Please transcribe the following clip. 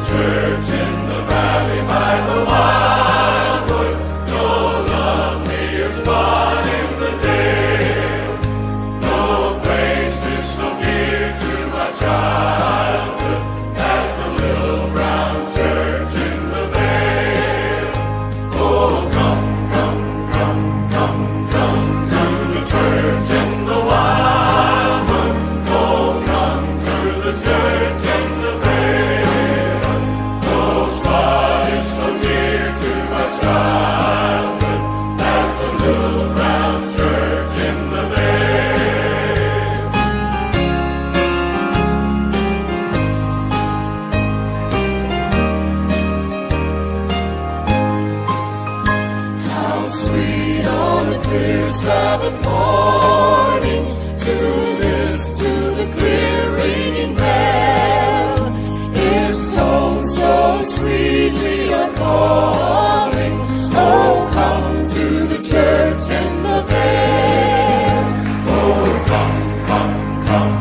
church in the valley by the wildwood, no lovelier spot in the dale, no place is so dear to my childhood as the little brown church in the vale. Oh, come, come, come, come, come to the church in the wildwood. Oh, come to the church in the vale. No spot is so dear to my childhood as the little brown church in the vale. How sweet on a clear Sabbath morning to listen to the clear ringing bell. Its tone so sweetly a calling. Oh, come to the church in the vale. Oh, come, come, come.